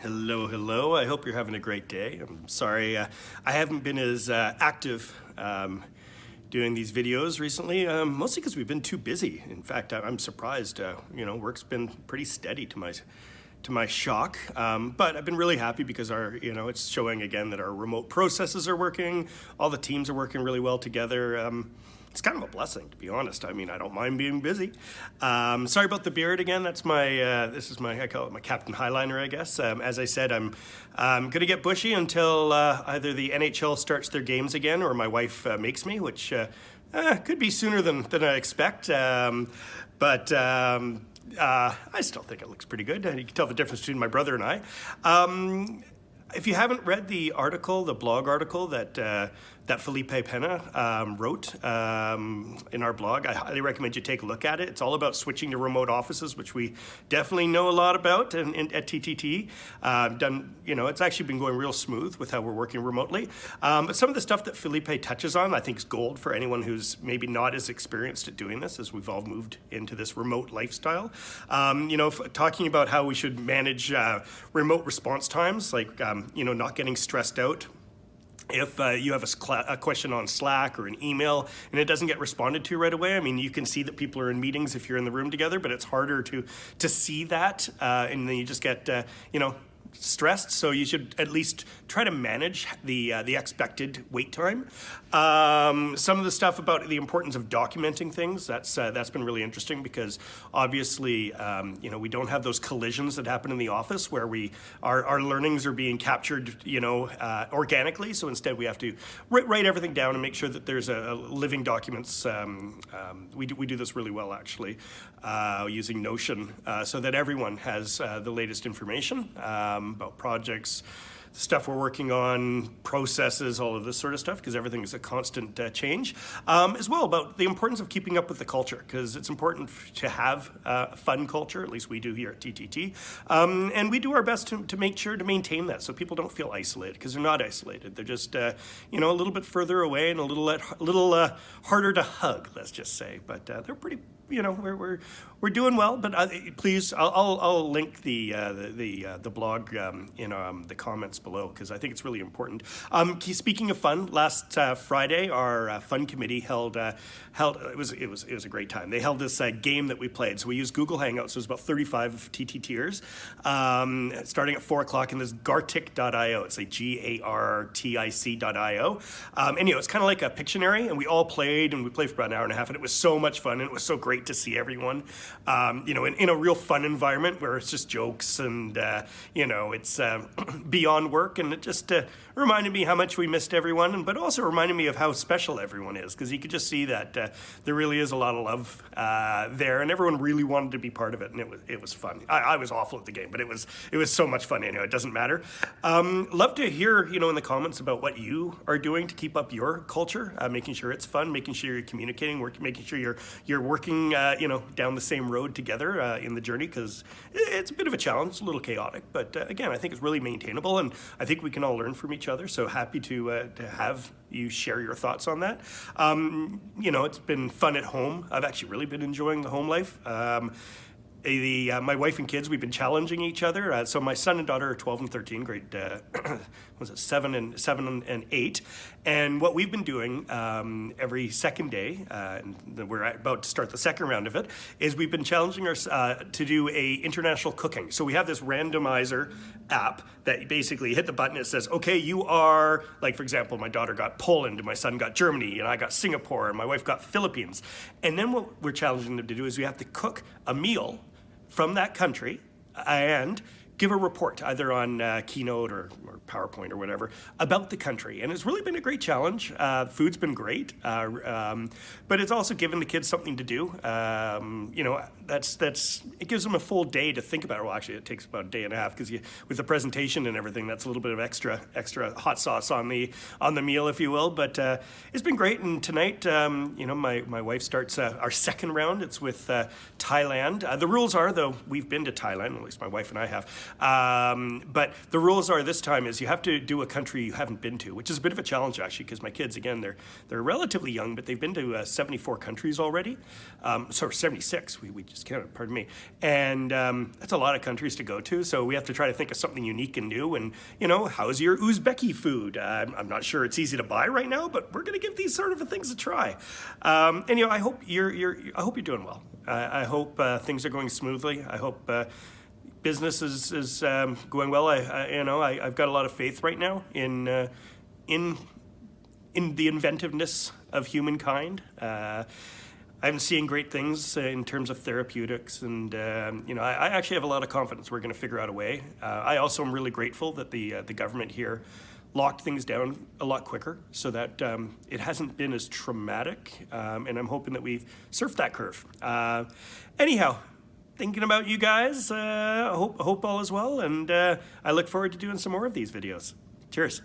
Hello, hello. I hope you're having a great day. I'm sorry I haven't been as active doing these videos recently, mostly because we've been too busy. In fact, I'm surprised. Work's been pretty steady to my shock. But I've been really happy because it's showing again that our remote processes are working. All the teams are working really well together. It's kind of a blessing, to be honest. I mean, I don't mind being busy. Sorry about the beard again. That's I call it my Captain Highliner, I guess. As I said, I'm going to get bushy until either the NHL starts their games again or my wife makes me, which could be sooner than I expect. But I still think it looks pretty good. You can tell the difference between my brother and I. If you haven't read the blog article that Felipe Peña wrote in our blog, I highly recommend you take a look at it. It's all about switching to remote offices, which we definitely know a lot about at TTT. It's actually been going real smooth with how we're working remotely. But some of the stuff that Felipe touches on, I think, is gold for anyone who's maybe not as experienced at doing this, as we've all moved into this remote lifestyle. Talking about how we should manage remote response times, like not getting stressed out if you have a question on Slack or an email and it doesn't get responded to right away. I mean, you can see that people are in meetings if you're in the room together, but it's harder to see that, and then you just get stressed. So you should at least try to manage the expected wait time. Some of the stuff about the importance of documenting things, that's been really interesting because obviously we don't have those collisions that happen in the office where our learnings are being captured organically. So instead we have to write everything down and make sure that there's a living documents. We do this really well actually using Notion so that everyone has the latest information about projects, stuff we're working on, processes, all of this sort of stuff, because everything is a constant change. As well about the importance of keeping up with the culture, because it's important to have a fun culture, at least we do here at TTT. And we do our best to make sure to maintain that so people don't feel isolated, because they're not isolated. They're just, a little bit further away and a little harder to hug, let's just say. But they're pretty, we're doing well. But please, I'll link the blog in the comments below, because I think it's really important. Speaking of fun, last Friday our fun committee held it was a great time. They held this game that we played. So we used Google Hangouts. So it was about 35 TTTers starting at 4 o'clock in this Gartic.io. It's like GARTIC.io. And it's kind of like a Pictionary, and we all played, and we played for about an hour and a half, and it was so much fun, and it was so great to see everyone in a real fun environment where it's just jokes and it's beyond work, and it just reminded me how much we missed everyone, but also reminded me of how special everyone is, because you could just see that there really is a lot of love there, and everyone really wanted to be part of it, and it was fun. I was awful at the game, but it was so much fun. It doesn't matter. Love to hear in the comments about what you are doing to keep up your culture, making sure it's fun, making sure you're communicating, making sure you're working down the same road together in the journey, because it's a bit of a challenge. It's a little chaotic, but again, I think it's really maintainable, and I think we can all learn from each other. So happy to have you share your thoughts on that. It's been fun at home. I've actually really been enjoying the home life. My wife and kids, we've been challenging each other. So my son and daughter are 12 and 13, grade 7 and 8. And what we've been doing every second day, and we're about to start the second round of it, is we've been challenging us to do a international cooking. So we have this randomizer app that basically hit the button. It says, okay, you are, like, for example, my daughter got Poland, and my son got Germany, and I got Singapore, and my wife got Philippines. And then what we're challenging them to do is we have to cook a meal from that country and give a report either on Keynote or PowerPoint or whatever about the country. And it's really been a great challenge. Food's been great, but it's also given the kids something to do. It gives them a full day to think about it. Well, actually, it takes about a day and a half, because with the presentation and everything, that's a little bit of extra hot sauce on the meal, if you will. But it's been great. And tonight, my wife starts our second round. It's with Thailand. The rules are, though, we've been to Thailand, at least my wife and I have. But the rules are this time is you have to do a country you haven't been to, which is a bit of a challenge actually, because my kids, again, they're relatively young, but they've been to 74 countries already. Sorry, 76, we just counted, pardon me. And that's a lot of countries to go to, so we have to try to think of something unique and new. And, you know, how's your Uzbeki food? I'm not sure it's easy to buy right now, but we're going to give these sort of things a try. And, you know, I hope you're doing well. I hope things are going smoothly. I hope business is going well. I've got a lot of faith right now in the inventiveness of humankind. I'm seeing great things in terms of therapeutics, and I actually have a lot of confidence we're going to figure out a way. I also am really grateful that the government here locked things down a lot quicker, so that it hasn't been as traumatic, and I'm hoping that we've surfed that curve. Anyhow, thinking about you guys, hope all is well, and I look forward to doing some more of these videos. Cheers.